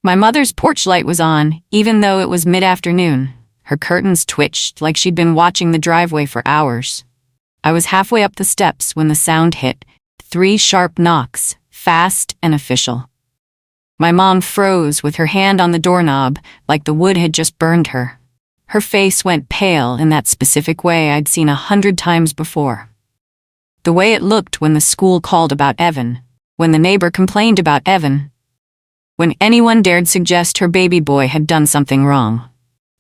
My mother's porch light was on, even though it was mid-afternoon. Her curtains twitched like she'd been watching the driveway for hours. I was halfway up the steps when the sound hit. 3 sharp knocks, fast and official. My mom froze with her hand on the doorknob, like the wood had just burned her. Her face went pale in that specific way I'd seen 100 times before. The way it looked when the school called about Evan, when the neighbor complained about Evan, when anyone dared suggest her baby boy had done something wrong.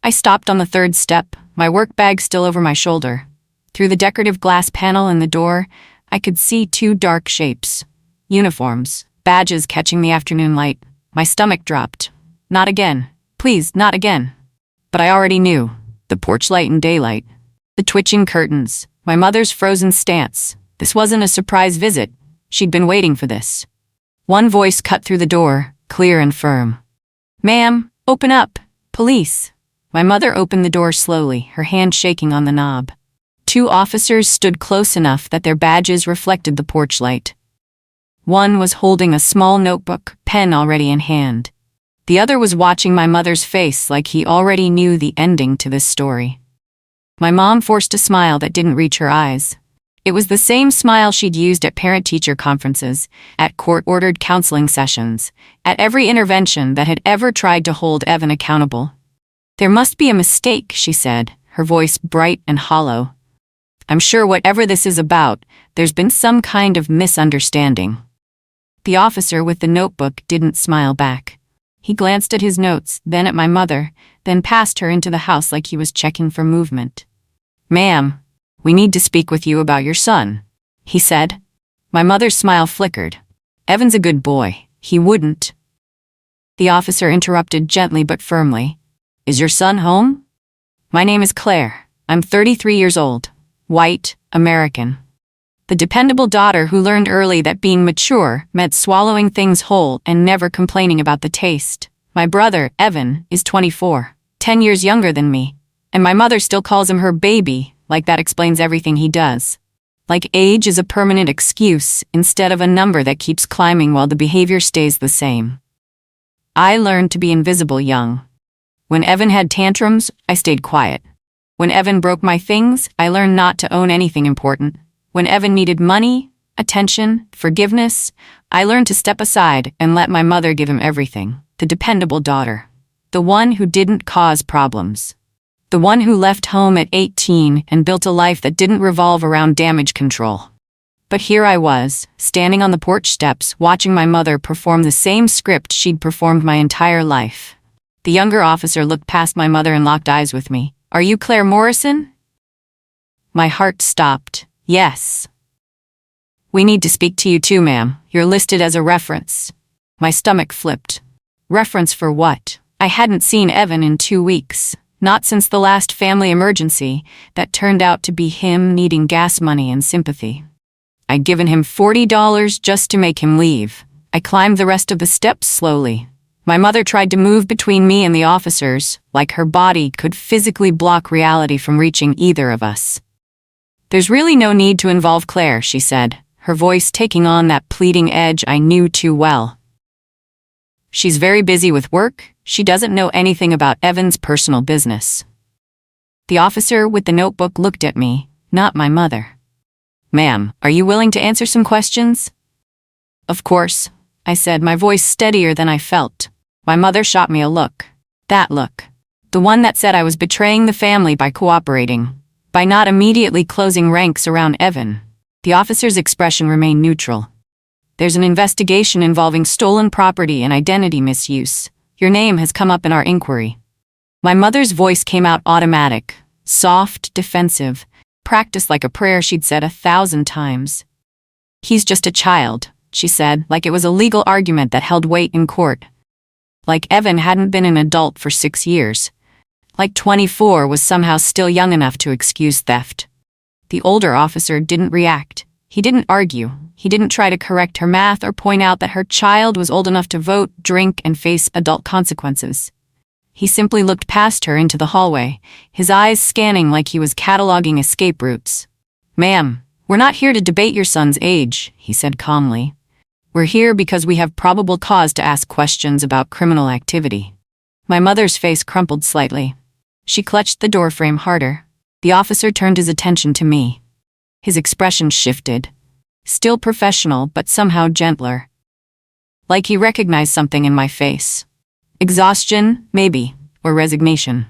I stopped on the 3rd step, my work bag still over my shoulder. Through the decorative glass panel in the door, I could see 2 dark shapes. Uniforms, badges catching the afternoon light. My stomach dropped. Not again. Please, not again. But I already knew. The porch light in daylight. The twitching curtains. My mother's frozen stance. This wasn't a surprise visit. She'd been waiting for this. One voice cut through the door, clear and firm. "Ma'am, open up. Police." My mother opened the door slowly, her hand shaking on the knob. 2 officers stood close enough that their badges reflected the porch light. One was holding a small notebook, pen already in hand. The other was watching my mother's face like he already knew the ending to this story. My mom forced a smile that didn't reach her eyes. It was the same smile she'd used at parent-teacher conferences, at court-ordered counseling sessions, at every intervention that had ever tried to hold Evan accountable. "There must be a mistake," she said, her voice bright and hollow. "I'm sure whatever this is about, there's been some kind of misunderstanding." The officer with the notebook didn't smile back. He glanced at his notes, then at my mother, then past her into the house like he was checking for movement. "Ma'am, we need to speak with you about your son," he said. My mother's smile flickered. "Evan's a good boy. He wouldn't." The officer interrupted gently but firmly. "Is your son home?" "My name is Claire. I'm 33 years old. White, American. The dependable daughter who learned early that being mature meant swallowing things whole and never complaining about the taste. My brother, Evan, is 24, 10 years younger than me, and my mother still calls him her baby, like that explains everything he does. Like age is a permanent excuse instead of a number that keeps climbing while the behavior stays the same. I learned to be invisible young. When Evan had tantrums, I stayed quiet. When Evan broke my things, I learned not to own anything important. When Evan needed money, attention, forgiveness, I learned to step aside and let my mother give him everything. The dependable daughter. The one who didn't cause problems. The one who left home at 18 and built a life that didn't revolve around damage control. But here I was, standing on the porch steps, watching my mother perform the same script she'd performed my entire life. The younger officer looked past my mother and locked eyes with me. "Are you Claire Morrison?" My heart stopped. "Yes." "We need to speak to you too, ma'am. You're listed as a reference." My stomach flipped. Reference for what? I hadn't seen Evan in 2 weeks. Not since the last family emergency that turned out to be him needing gas money and sympathy. I'd given him $40 just to make him leave. I climbed the rest of the steps slowly. My mother tried to move between me and the officers, like her body could physically block reality from reaching either of us. "There's really no need to involve Claire," she said, her voice taking on that pleading edge I knew too well. "She's very busy with work. She doesn't know anything about Evan's personal business." The officer with the notebook looked at me, not my mother. "Ma'am, are you willing to answer some questions?" "Of course," I said, my voice steadier than I felt. My mother shot me a look. That look. The one that said I was betraying the family by cooperating, by not immediately closing ranks around Evan. The officer's expression remained neutral. "There's an investigation involving stolen property and identity misuse. Your name has come up in our inquiry." My mother's voice came out automatic, soft, defensive, practiced like a prayer she'd said 1,000 times. "He's just a child," she said, like it was a legal argument that held weight in court. Like Evan hadn't been an adult for 6 years. Like 24 was somehow still young enough to excuse theft. The older officer didn't react. He didn't argue. He didn't try to correct her math or point out that her child was old enough to vote, drink, and face adult consequences. He simply looked past her into the hallway, his eyes scanning like he was cataloging escape routes. "Ma'am, we're not here to debate your son's age," he said calmly. "We're We're here because we have probable cause to ask questions about criminal activity. My mother's face crumpled slightly. She clutched the doorframe harder. The officer turned his attention to me. His expression shifted. Still professional, but somehow gentler. Like he recognized something in my face. Exhaustion, maybe, or resignation.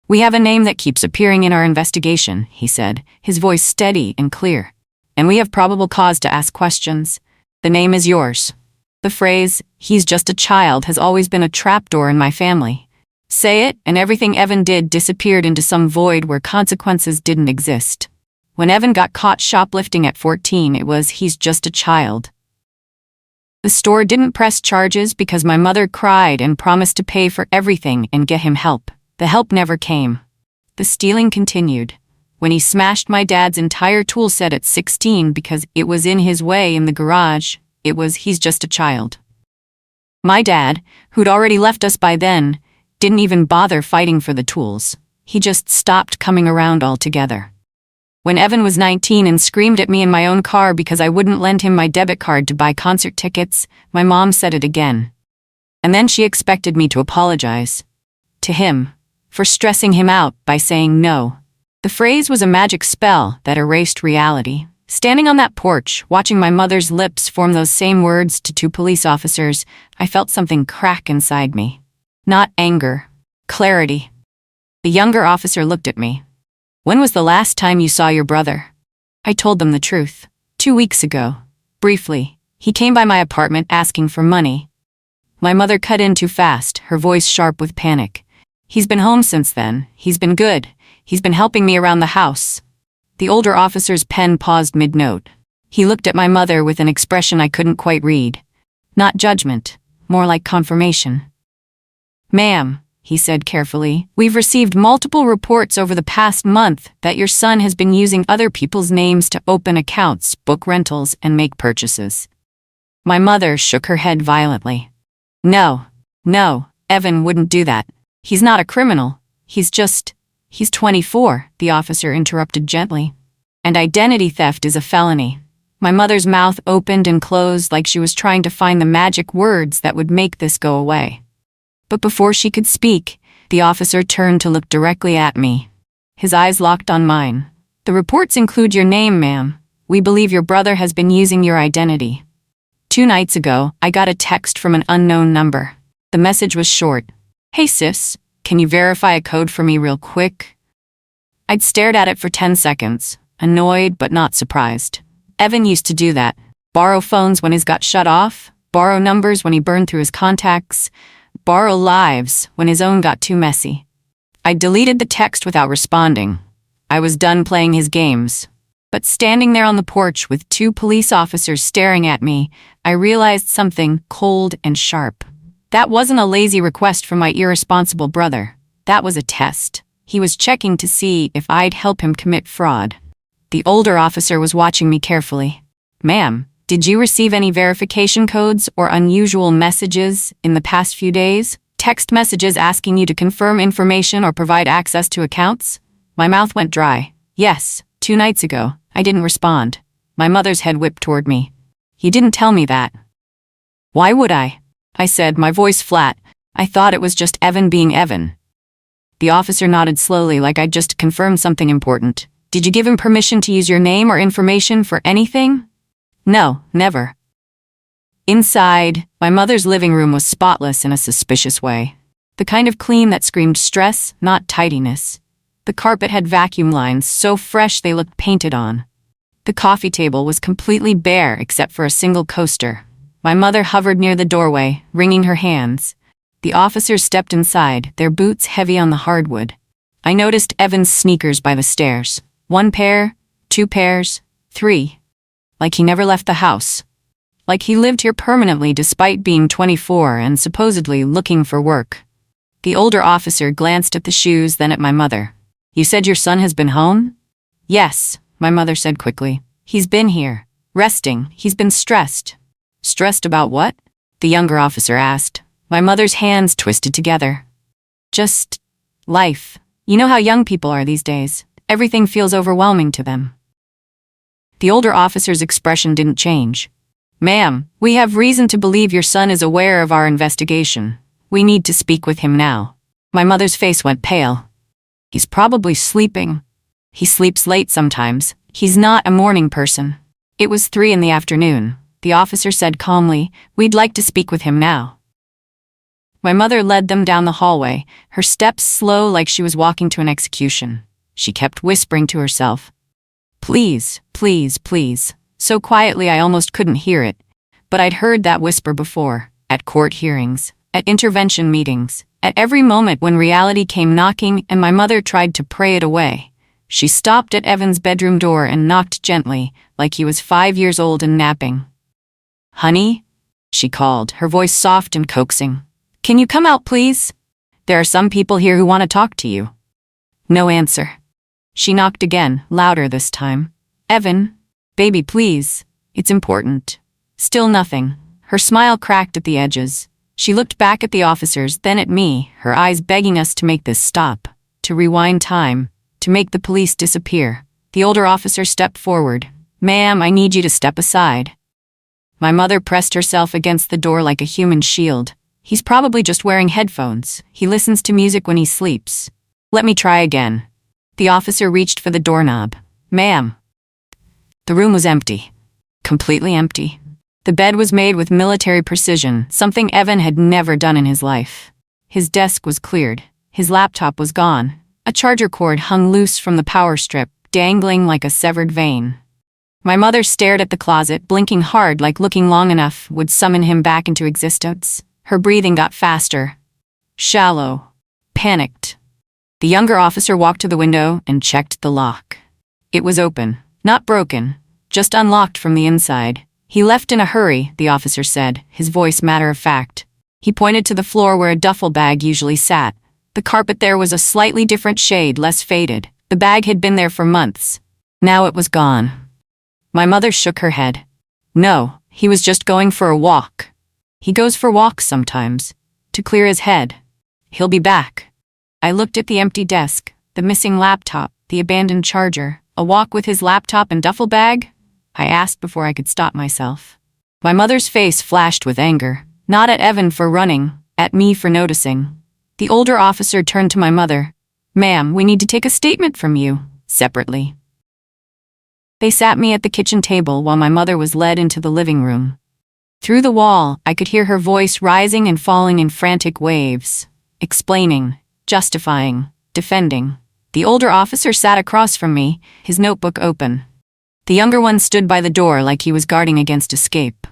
"We have a name that keeps appearing in our investigation," he said, his voice steady and clear. "And we have probable cause to ask questions. The name is yours." The phrase, "he's just a child," has always been a trapdoor in my family. Say it, and everything Evan did disappeared into some void where consequences didn't exist. When Evan got caught shoplifting at 14, it was, "He's just a child." The store didn't press charges because my mother cried and promised to pay for everything and get him help. The help never came. The stealing continued. When he smashed my dad's entire tool set at 16 because it was in his way in the garage, it was, "He's just a child." My dad, who'd already left us by then, didn't even bother fighting for the tools. He just stopped coming around altogether. When Evan was 19 and screamed at me in my own car because I wouldn't lend him my debit card to buy concert tickets, my mom said it again. And then she expected me to apologize. To him. For stressing him out by saying no. The phrase was a magic spell that erased reality. Standing on that porch, watching my mother's lips form those same words to two police officers, I felt something crack inside me. Not anger. Clarity. The younger officer looked at me. "When was the last time you saw your brother?" I told them the truth. 2 weeks ago. Briefly. He came by my apartment asking for money. My mother cut in too fast, her voice sharp with panic. "He's been home since then. He's been good. He's been helping me around the house." The older officer's pen paused mid-note. He looked at my mother with an expression I couldn't quite read. Not judgment, more like confirmation. "Ma'am," he said carefully, "we've received multiple reports over the past month that your son has been using other people's names to open accounts, book rentals, and make purchases." My mother shook her head violently. No, Evan wouldn't do that. He's not a criminal. He's 24, the officer interrupted gently. And identity theft is a felony. My mother's mouth opened and closed like she was trying to find the magic words that would make this go away. But before she could speak, the officer turned to look directly at me. His eyes locked on mine. "The reports include your name, ma'am. We believe your brother has been using your identity. 2 nights ago, I got a text from an unknown number. The message was short. 'Hey sis, can you verify a code for me real quick?' I'd stared at it for 10 seconds, annoyed but not surprised. Evan used to do that. Borrow phones when his got shut off, borrow numbers when he burned through his contacts, borrow lives when his own got too messy. I deleted the text without responding. I was done playing his games. But standing there on the porch with 2 police officers staring at me, I realized something cold and sharp. That wasn't a lazy request from my irresponsible brother. That was a test. He was checking to see if I'd help him commit fraud. The older officer was watching me carefully. "Ma'am, did you receive any verification codes or unusual messages in the past few days? Text messages asking you to confirm information or provide access to accounts?" My mouth went dry. "Yes, 2 nights ago." I didn't respond. My mother's head whipped toward me. "You didn't tell me that." "Why would I?" I said, my voice flat. "I thought it was just Evan being Evan." The officer nodded slowly like I'd just confirmed something important. "Did you give him permission to use your name or information for anything?" "No, never." Inside, my mother's living room was spotless in a suspicious way. The kind of clean that screamed stress, not tidiness. The carpet had vacuum lines so fresh they looked painted on. The coffee table was completely bare except for a single coaster. My mother hovered near the doorway, wringing her hands. The officers stepped inside, their boots heavy on the hardwood. I noticed Evan's sneakers by the stairs. 1 pair, 2 pairs, 3. Like he never left the house. Like he lived here permanently despite being 24 and supposedly looking for work. The older officer glanced at the shoes, then at my mother. "You said your son has been home?" "Yes," my mother said quickly. "He's been here, resting. He's been stressed." "Stressed about what?" the younger officer asked. My mother's hands twisted together. "Just life. You know how young people are these days. Everything feels overwhelming to them." The older officer's expression didn't change. Ma'am, we have reason to believe your son is aware of our investigation. We need to speak with him now. My mother's face went pale. He's probably sleeping. He sleeps late sometimes. He's not a morning person. It was 3 in the afternoon. The officer said calmly, "We'd like to speak with him now." My mother led them down the hallway, her steps slow like she was walking to an execution. She kept whispering to herself, "Please, please, please," so quietly I almost couldn't hear it. But I'd heard that whisper before, at court hearings, at intervention meetings, at every moment when reality came knocking and my mother tried to pray it away. She stopped at Evan's bedroom door and knocked gently, like he was 5 years old and napping. "Honey?" she called, her voice soft and coaxing. "Can you come out, please? There are some people here who want to talk to you." No answer. She knocked again, louder this time. "Evan? Baby, please. It's important." Still nothing. Her smile cracked at the edges. She looked back at the officers, then at me, her eyes begging us to make this stop, to rewind time, to make the police disappear. The older officer stepped forward. "Ma'am, I need you to step aside." My mother pressed herself against the door like a human shield. "He's probably just wearing headphones. He listens to music when he sleeps. Let me try again." The officer reached for the doorknob. "Ma'am." The room was empty. Completely empty. The bed was made with military precision, something Evan had never done in his life. His desk was cleared. His laptop was gone. A charger cord hung loose from the power strip, dangling like a severed vein. My mother stared at the closet, blinking hard like looking long enough would summon him back into existence. Her breathing got faster. Shallow. Panicked. The younger officer walked to the window and checked the lock. It was open. Not broken. Just unlocked from the inside. "He left in a hurry," the officer said, his voice matter-of-fact. He pointed to the floor where a duffel bag usually sat. The carpet there was a slightly different shade, less faded. The bag had been there for months. Now it was gone. My mother shook her head. "No, he was just going for a walk. He goes for walks sometimes. To clear his head. He'll be back." I looked at the empty desk, the missing laptop, the abandoned charger. "A walk with his laptop and duffel bag?" I asked before I could stop myself. My mother's face flashed with anger. Not at Evan for running, at me for noticing. The older officer turned to my mother. "Ma'am, we need to take a statement from you, separately." They sat me at the kitchen table while my mother was led into the living room. Through the wall, I could hear her voice rising and falling in frantic waves, explaining, justifying, defending. The older officer sat across from me, his notebook open. The younger one stood by the door like he was guarding against escape.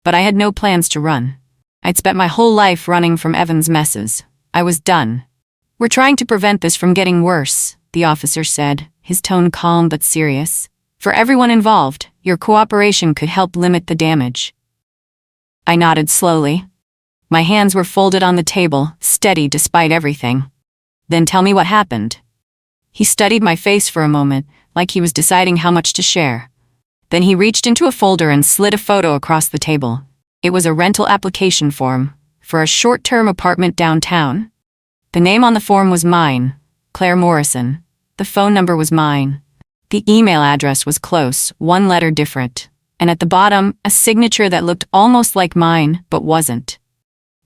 But I had no plans to run. I'd spent my whole life running from Evan's messes. I was done. "We're trying to prevent this from getting worse," the officer said, his tone calm but serious. "For everyone involved, your cooperation could help limit the damage." I nodded slowly. My hands were folded on the table, steady despite everything. "Then tell me what happened." He studied my face for a moment, like he was deciding how much to share. Then he reached into a folder and slid a photo across the table. It was a rental application form, for a short-term apartment downtown. The name on the form was mine, Claire Morrison. The phone number was mine. The email address was close, one letter different. And at the bottom, a signature that looked almost like mine, but wasn't.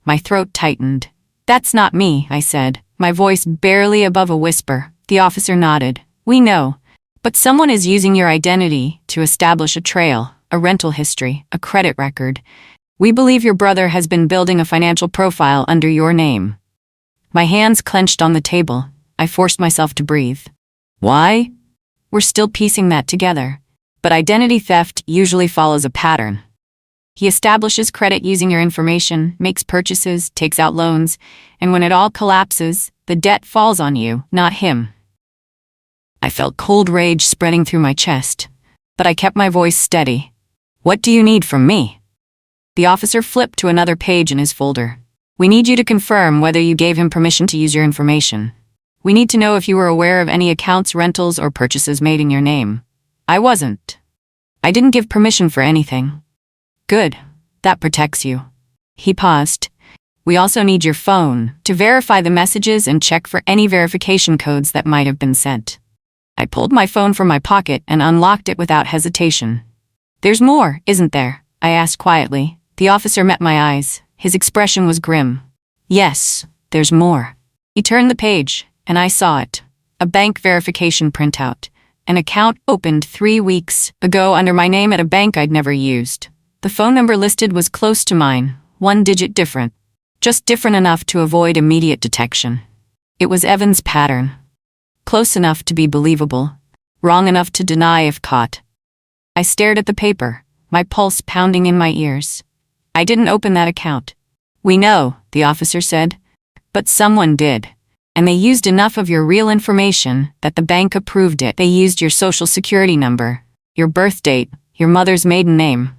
My throat tightened. "That's not me," I said, my voice barely above a whisper. The officer nodded. "We know. But someone is using your identity to establish a trail, a rental history, a credit record. We believe your brother has been building a financial profile under your name." My hands clenched on the table. I forced myself to breathe. "Why?" "We're still piecing that together. But identity theft usually follows a pattern. He establishes credit using your information, makes purchases, takes out loans, and when it all collapses, the debt falls on you, not him." I felt cold rage spreading through my chest, but I kept my voice steady. "What do you need from me?" The officer flipped to another page in his folder. "We need you to confirm whether you gave him permission to use your information. We need to know if you were aware of any accounts, rentals, or purchases made in your name." I wasn't. I didn't give permission for anything. "Good. That protects you." He paused. "We also need your phone to verify the messages and check for any verification codes that might have been sent." I pulled my phone from my pocket and unlocked it without hesitation. "There's more, isn't there?" I asked quietly. The officer met my eyes. His expression was grim. Yes, there's more. He turned the page, and I saw it. A bank verification printout. An account opened 3 weeks ago under my name at a bank I'd never used. The phone number listed was close to mine, 1 digit different. Just different enough to avoid immediate detection. It was Evan's pattern. Close enough to be believable, wrong enough to deny if caught. I stared at the paper, my pulse pounding in my ears. I didn't open that account. We know, the officer said. But someone did. And they used enough of your real information that the bank approved it. They used your social security number, your birth date, your mother's maiden name.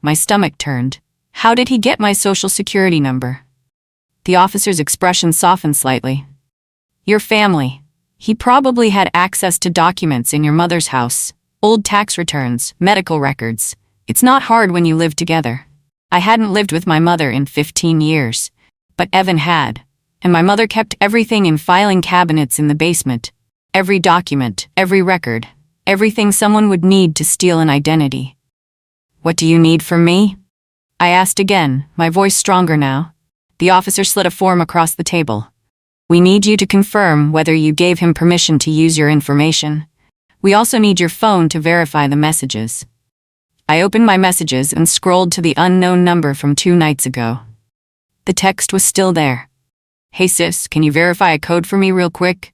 My stomach turned. How did he get my social security number? The officer's expression softened slightly. Your family. He probably had access to documents in your mother's house, old tax returns, medical records. It's not hard when you live together. I hadn't lived with my mother in 15 years, but Evan had, and my mother kept everything in filing cabinets in the basement. Every document, every record, everything someone would need to steal an identity. What do you need from me? I asked again, my voice stronger now. The officer slid a form across the table. We need you to confirm whether you gave him permission to use your information. We also need your phone to verify the messages. I opened my messages and scrolled to the unknown number from 2 nights ago. The text was still there. Hey sis, can you verify a code for me real quick?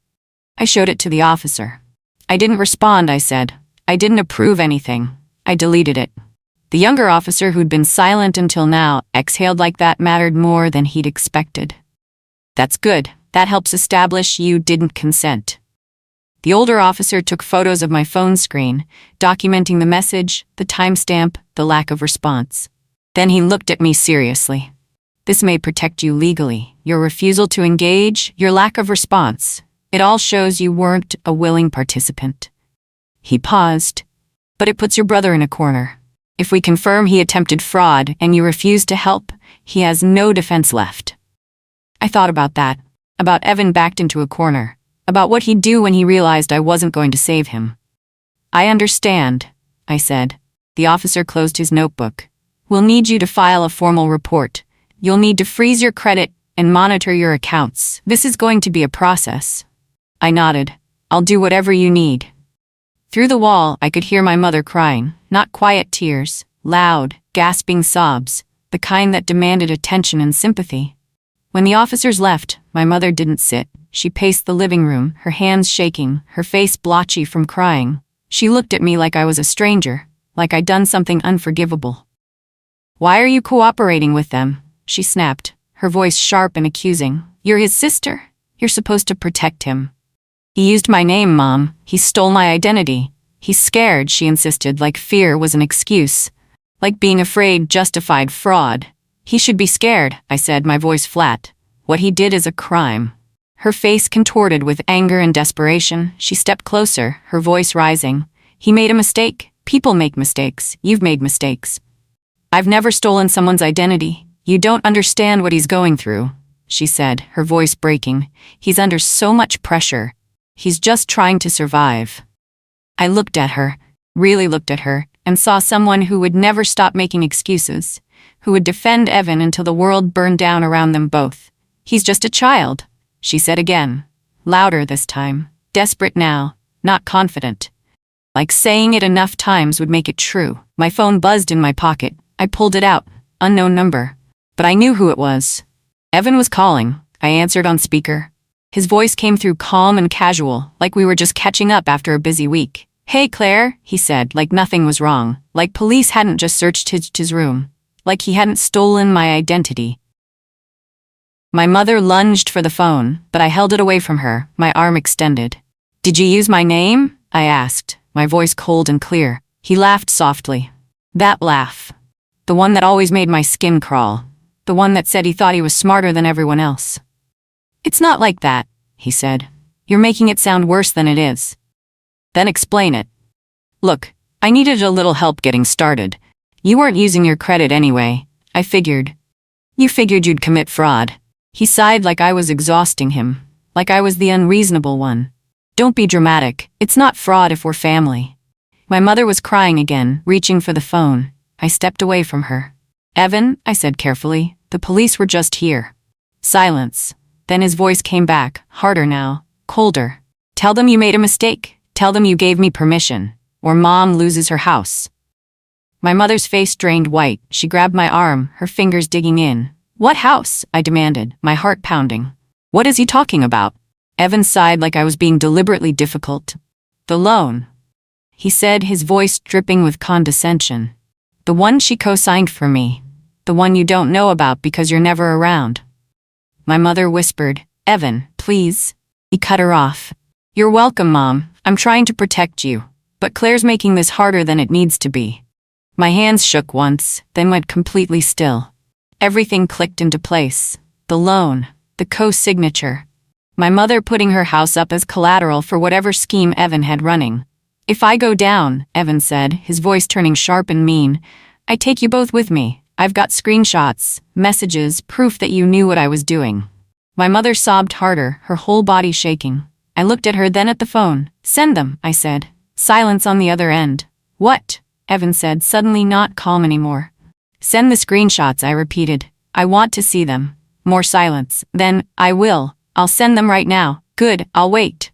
I showed it to the officer. I didn't respond, I said. I didn't approve anything. I deleted it. The younger officer, who'd been silent until now, exhaled like that mattered more than he'd expected. That's good. That helps establish you didn't consent. The older officer took photos of my phone screen, documenting the message, the timestamp, the lack of response. Then he looked at me seriously. This may protect you legally. Your refusal to engage, your lack of response. It all shows you weren't a willing participant. He paused. But it puts your brother in a corner. If we confirm he attempted fraud and you refuse to help, he has no defense left. I thought about that. About Evan backed into a corner. About what he'd do when he realized I wasn't going to save him. I understand, I said. The officer closed his notebook. We'll need you to file a formal report. You'll need to freeze your credit and monitor your accounts. This is going to be a process. I nodded. I'll do whatever you need. Through the wall, I could hear my mother crying, not quiet tears, loud, gasping sobs, the kind that demanded attention and sympathy. When the officers left, my mother didn't sit. She paced the living room, her hands shaking, her face blotchy from crying. She looked at me like I was a stranger, like I'd done something unforgivable. Why are you cooperating with them? She snapped, her voice sharp and accusing. You're his sister. You're supposed to protect him. He used my name, Mom. He stole my identity. He's scared, she insisted, like fear was an excuse. Like being afraid justified fraud. He should be scared, I said, my voice flat. What he did is a crime. Her face contorted with anger and desperation. She stepped closer, her voice rising. He made a mistake. People make mistakes. You've made mistakes. I've never stolen someone's identity. You don't understand what he's going through, she said, her voice breaking. He's under so much pressure. He's just trying to survive. I looked at her, really looked at her, and saw someone who would never stop making excuses, who would defend Evan until the world burned down around them both. He's just a child, she said again, louder this time, desperate now, not confident. Like saying it enough times would make it true. My phone buzzed in my pocket. I pulled it out. Unknown number. But I knew who it was. Evan was calling. I answered on speaker. His voice came through calm and casual, like we were just catching up after a busy week. Hey, Claire, he said, like nothing was wrong, like police hadn't just searched his room, like he hadn't stolen my identity. My mother lunged for the phone, but I held it away from her, my arm extended. Did you use my name? I asked, my voice cold and clear. He laughed softly. That laugh. The one that always made my skin crawl. The one that said he thought he was smarter than everyone else. It's not like that, he said. You're making it sound worse than it is. Then explain it. Look, I needed a little help getting started. You weren't using your credit anyway, I figured. You figured you'd commit fraud. He sighed like I was exhausting him, like I was the unreasonable one. Don't be dramatic. It's not fraud if we're family. My mother was crying again, reaching for the phone. I stepped away from her. Evan, I said carefully, the police were just here. Silence. Then his voice came back, harder now, colder. Tell them you made a mistake. Tell them you gave me permission, or Mom loses her house. My mother's face drained white. She grabbed my arm, her fingers digging in. What house? I demanded, my heart pounding. What is he talking about? Evan sighed like I was being deliberately difficult. The loan, he said, his voice dripping with condescension. The one she co-signed for me. The one you don't know about because you're never around. My mother whispered, Evan, please. He cut her off. You're welcome, Mom. I'm trying to protect you. But Claire's making this harder than it needs to be. My hands shook once, then went completely still. Everything clicked into place. The loan, the co-signature. My mother putting her house up as collateral for whatever scheme Evan had running. If I go down, Evan said, his voice turning sharp and mean, I take you both with me. I've got screenshots, messages, proof that you knew what I was doing. My mother sobbed harder, her whole body shaking. I looked at her, then at the phone. Send them, I said. Silence on the other end. What? Evan said, suddenly not calm anymore. Send the screenshots, I repeated. I want to see them. More silence. Then, I will. I'll send them right now. Good, I'll wait.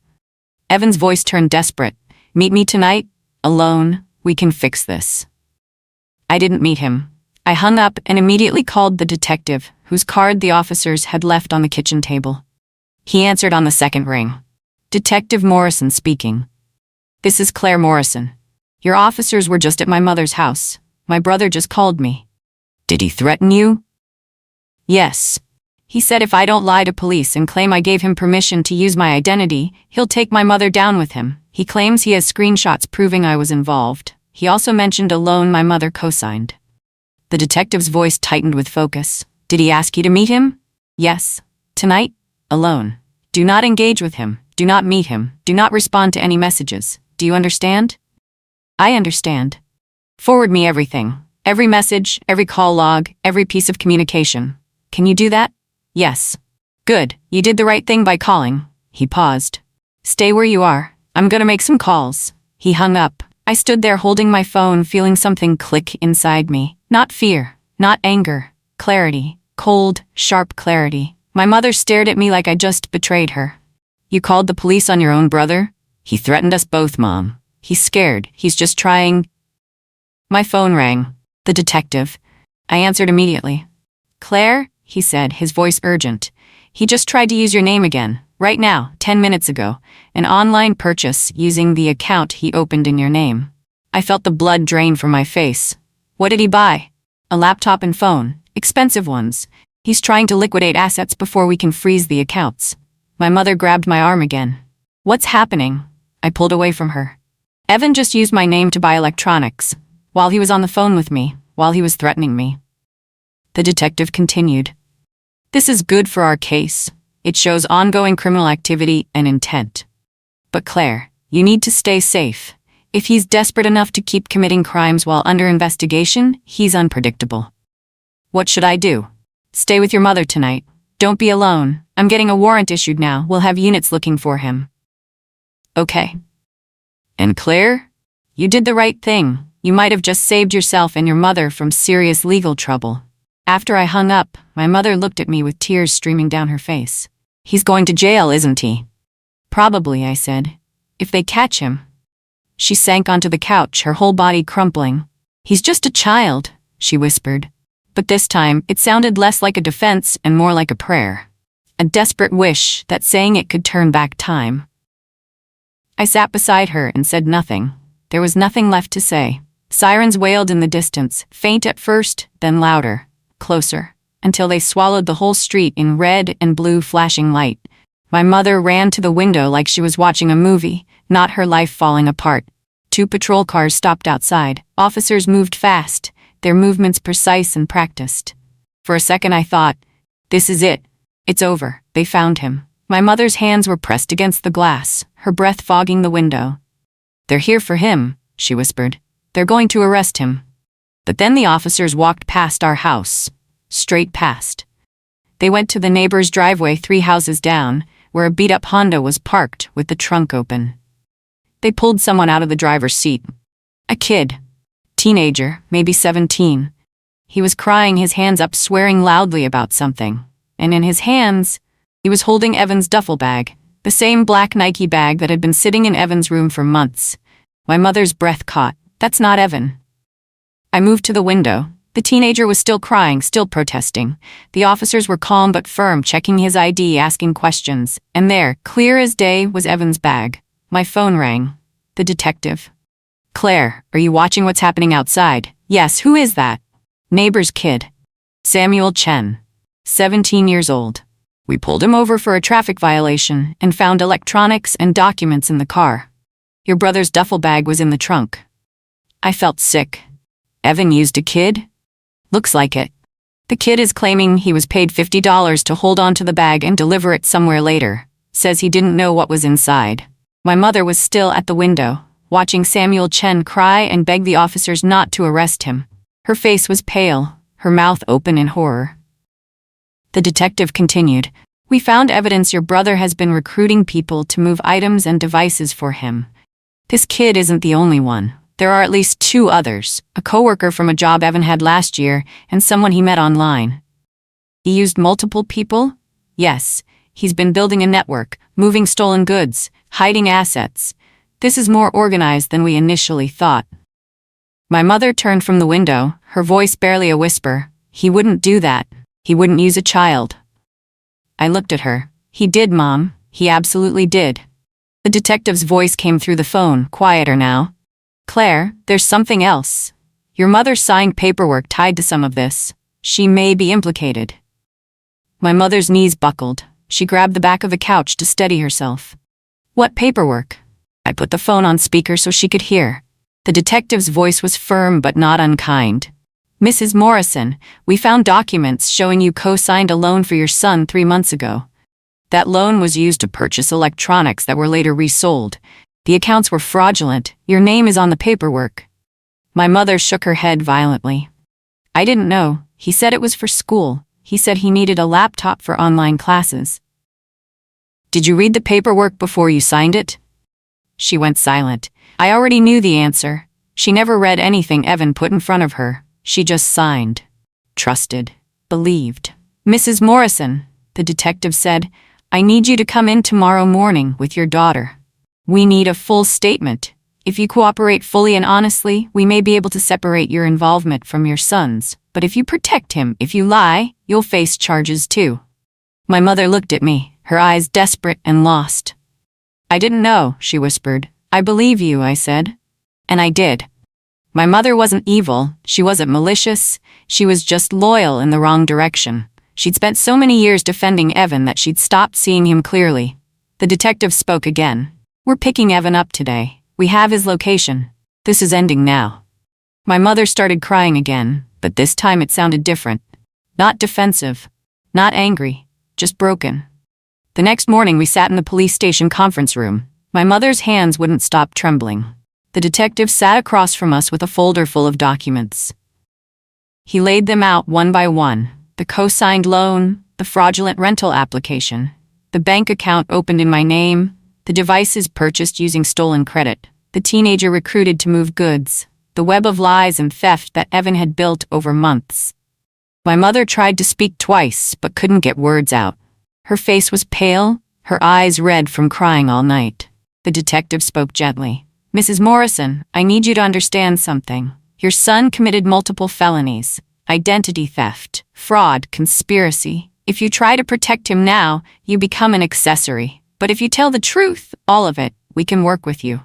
Evan's voice turned desperate. Meet me tonight? Alone? We can fix this. I didn't meet him. I hung up and immediately called the detective, whose card the officers had left on the kitchen table. He answered on the second ring. Detective Morrison speaking. This is Claire Morrison. Your officers were just at my mother's house. My brother just called me. Did he threaten you? Yes. He said if I don't lie to police and claim I gave him permission to use my identity, he'll take my mother down with him. He claims he has screenshots proving I was involved. He also mentioned a loan my mother co-signed. The detective's voice tightened with focus. Did he ask you to meet him? Yes. Tonight? Alone. Do not engage with him. Do not meet him. Do not respond to any messages. Do you understand? I understand. Forward me everything. Every message, every call log, every piece of communication. Can you do that? Yes. Good. You did the right thing by calling. He paused. Stay where you are. I'm gonna make some calls. He hung up. I stood there holding my phone, feeling something click inside me. Not fear, not anger. Clarity. Cold, sharp clarity. My mother stared at me like I just betrayed her. You called the police on your own brother? He threatened us both, Mom. He's scared. He's just trying. My phone rang. The detective. I answered immediately. Claire, he said, his voice urgent. He just tried to use your name again. Right now, 10 minutes ago. An online purchase using the account he opened in your name. I felt the blood drain from my face. What did he buy? A laptop and phone. Expensive ones. He's trying to liquidate assets before we can freeze the accounts. My mother grabbed my arm again. What's happening? I pulled away from her. Evan just used my name to buy electronics. While he was on the phone with me. While he was threatening me. The detective continued. This is good for our case. It shows ongoing criminal activity and intent. But Claire, you need to stay safe. If he's desperate enough to keep committing crimes while under investigation, he's unpredictable. What should I do? Stay with your mother tonight. Don't be alone. I'm getting a warrant issued now. We'll have units looking for him. Okay. And Claire? You did the right thing. You might have just saved yourself and your mother from serious legal trouble. After I hung up, my mother looked at me with tears streaming down her face. He's going to jail, isn't he? Probably, I said. If they catch him. She sank onto the couch, her whole body crumpling. He's just a child, she whispered. But this time, it sounded less like a defense and more like a prayer. A desperate wish that saying it could turn back time. I sat beside her and said nothing. There was nothing left to say. Sirens wailed in the distance, faint at first, then louder, closer, until they swallowed the whole street in red and blue flashing light. My mother ran to the window like she was watching a movie, not her life falling apart. 2 patrol cars stopped outside. Officers moved fast, their movements precise and practiced. For a second I thought, this is it. It's over. They found him. My mother's hands were pressed against the glass, her breath fogging the window. They're here for him, she whispered. They're going to arrest him. But then the officers walked past our house. Straight past. They went to the neighbor's driveway 3 houses down, where a beat-up Honda was parked with the trunk open. They pulled someone out of the driver's seat. A kid. Teenager, maybe 17. He was crying his hands up, swearing loudly about something. And in his hands, he was holding Evan's duffel bag, the same black Nike bag that had been sitting in Evan's room for months. My mother's breath caught. That's not Evan. I moved to the window. The teenager was still crying, still protesting. The officers were calm but firm, checking his ID, asking questions. And there, clear as day, was Evan's bag. My phone rang. The detective. Claire, are you watching what's happening outside? Yes, who is that? Neighbor's kid. Samuel Chen. 17 years old. We pulled him over for a traffic violation and found electronics and documents in the car. Your brother's duffel bag was in the trunk. I felt sick. Evan used a kid? Looks like it. The kid is claiming he was paid $50 to hold on to the bag and deliver it somewhere later. Says he didn't know what was inside. My mother was still at the window, watching Samuel Chen cry and beg the officers not to arrest him. Her face was pale, her mouth open in horror. The detective continued, We found evidence your brother has been recruiting people to move items and devices for him. This kid isn't the only one. There are at least 2 others, a coworker from a job Evan had last year and someone he met online. He used multiple people? Yes, he's been building a network, moving stolen goods, hiding assets. This is more organized than we initially thought. My mother turned from the window, her voice barely a whisper. He wouldn't do that. He wouldn't use a child. I looked at her. He did, Mom. He absolutely did. The detective's voice came through the phone, quieter now. Claire, there's something else. Your mother signed paperwork tied to some of this. She may be implicated. My mother's knees buckled. She grabbed the back of the couch to steady herself. What paperwork? I put the phone on speaker so she could hear. The detective's voice was firm but not unkind. Mrs. Morrison, we found documents showing you co-signed a loan for your son 3 months ago. That loan was used to purchase electronics that were later resold. The accounts were fraudulent. Your name is on the paperwork. My mother shook her head violently. I didn't know. He said it was for school. He said he needed a laptop for online classes. Did you read the paperwork before you signed it? She went silent. I already knew the answer. She never read anything Evan put in front of her. She just signed. Trusted. Believed. Mrs. Morrison, the detective said, I need you to come in tomorrow morning with your daughter. We need a full statement. If you cooperate fully and honestly, we may be able to separate your involvement from your son's. But if you protect him, if you lie, you'll face charges too. My mother looked at me, her eyes desperate and lost. I didn't know, she whispered. I believe you, I said. And I did. My mother wasn't evil, she wasn't malicious, she was just loyal in the wrong direction. She'd spent so many years defending Evan that she'd stopped seeing him clearly. The detective spoke again. We're picking Evan up today. We have his location. This is ending now. My mother started crying again, but this time it sounded different. Not defensive, not angry, just broken. The next morning we sat in the police station conference room. My mother's hands wouldn't stop trembling. The detective sat across from us with a folder full of documents. He laid them out one by one. The co-signed loan, the fraudulent rental application, the bank account opened in my name, the devices purchased using stolen credit, the teenager recruited to move goods, the web of lies and theft that Evan had built over months. My mother tried to speak twice but couldn't get words out. Her face was pale, her eyes red from crying all night. The detective spoke gently. Mrs. Morrison, I need you to understand something. Your son committed multiple felonies. Identity theft, fraud, conspiracy. If you try to protect him now, you become an accessory. But if you tell the truth, all of it, we can work with you.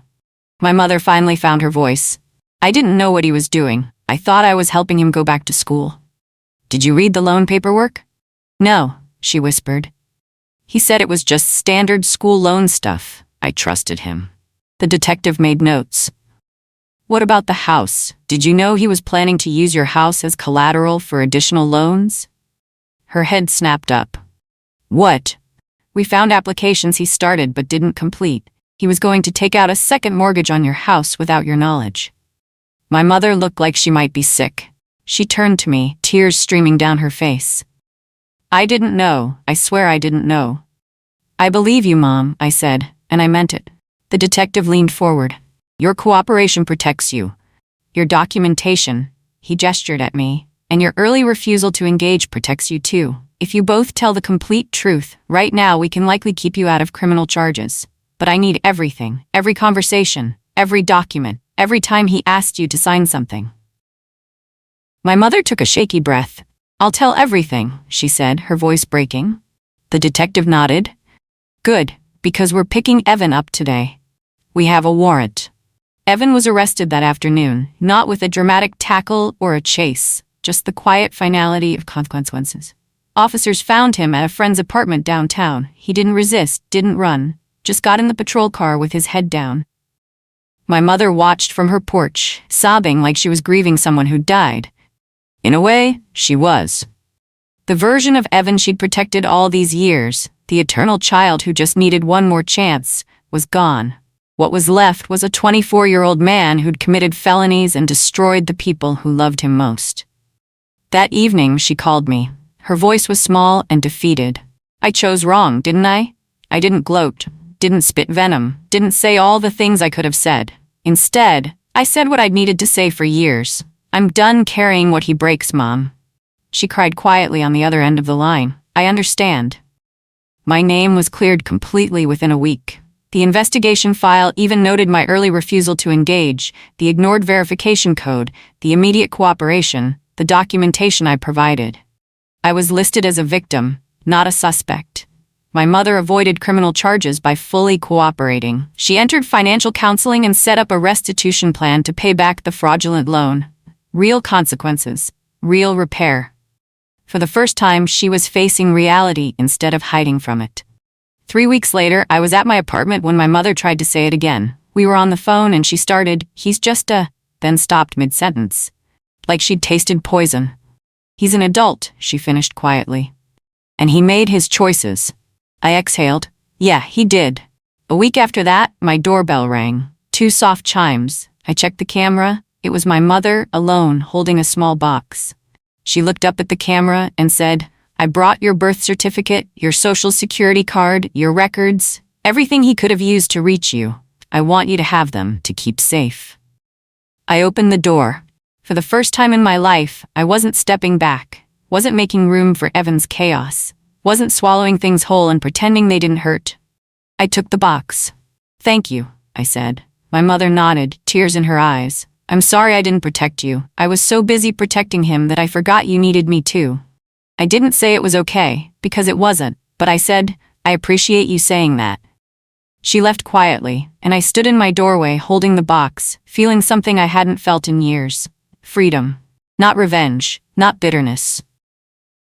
My mother finally found her voice. I didn't know what he was doing. I thought I was helping him go back to school. Did you read the loan paperwork? No, she whispered. He said it was just standard school loan stuff. I trusted him. The detective made notes. What about the house? Did you know he was planning to use your house as collateral for additional loans? Her head snapped up. What? We found applications he started but didn't complete. He was going to take out a second mortgage on your house without your knowledge. My mother looked like she might be sick. She turned to me, tears streaming down her face. I didn't know. I swear I didn't know. I believe you, Mom, I said, and I meant it. The detective leaned forward. Your cooperation protects you. your documentation, he gestured at me, and your early refusal to engage protects you too. If you both tell the complete truth, right now we can likely keep you out of criminal charges. But I need everything, every conversation, every document, every time he asked you to sign something. My mother took a shaky breath. I'll tell everything, she said, her voice breaking. The detective nodded. Good, because we're picking Evan up today. We have a warrant. Evan was arrested that afternoon, not with a dramatic tackle or a chase, just the quiet finality of consequences. Officers found him at a friend's apartment downtown. He didn't resist, didn't run, just got in the patrol car with his head down. My mother watched from her porch, sobbing like she was grieving someone who died. In a way, she was. The version of Evan she'd protected all these years, the eternal child who just needed one more chance, was gone. What was left was a 24-year-old man who'd committed felonies and destroyed the people who loved him most. That evening, she called me. Her voice was small and defeated. I chose wrong, didn't I? I didn't gloat, didn't spit venom, didn't say all the things I could have said. Instead, I said what I'd needed to say for years. I'm done carrying what he breaks, Mom. She cried quietly on the other end of the line. I understand. My name was cleared completely within a week. The investigation file even noted my early refusal to engage, the ignored verification code, the immediate cooperation, the documentation I provided. I was listed as a victim, not a suspect. My mother avoided criminal charges by fully cooperating. She entered financial counseling and set up a restitution plan to pay back the fraudulent loan. Real consequences, real repair. For the first time, she was facing reality instead of hiding from it. 3 weeks later, I was at my apartment when my mother tried to say it again. We were on the phone and she started, "He's just a," then stopped mid-sentence. Like she'd tasted poison. "He's an adult," she finished quietly. "And he made his choices." I exhaled. Yeah, he did. A week after that, my doorbell rang. 2 soft chimes. I checked the camera. It was my mother, alone, holding a small box. She looked up at the camera and said, "I brought your birth certificate, your social security card, your records, everything he could have used to reach you. I want you to have them to keep safe." I opened the door. For the first time in my life, I wasn't stepping back, wasn't making room for Evan's chaos, wasn't swallowing things whole and pretending they didn't hurt. I took the box. "Thank you," I said. My mother nodded, tears in her eyes. "I'm sorry I didn't protect you. I was so busy protecting him that I forgot you needed me too." I didn't say it was okay, because it wasn't, but I said, "I appreciate you saying that." She left quietly, and I stood in my doorway holding the box, feeling something I hadn't felt in years. Freedom. Not revenge, not bitterness,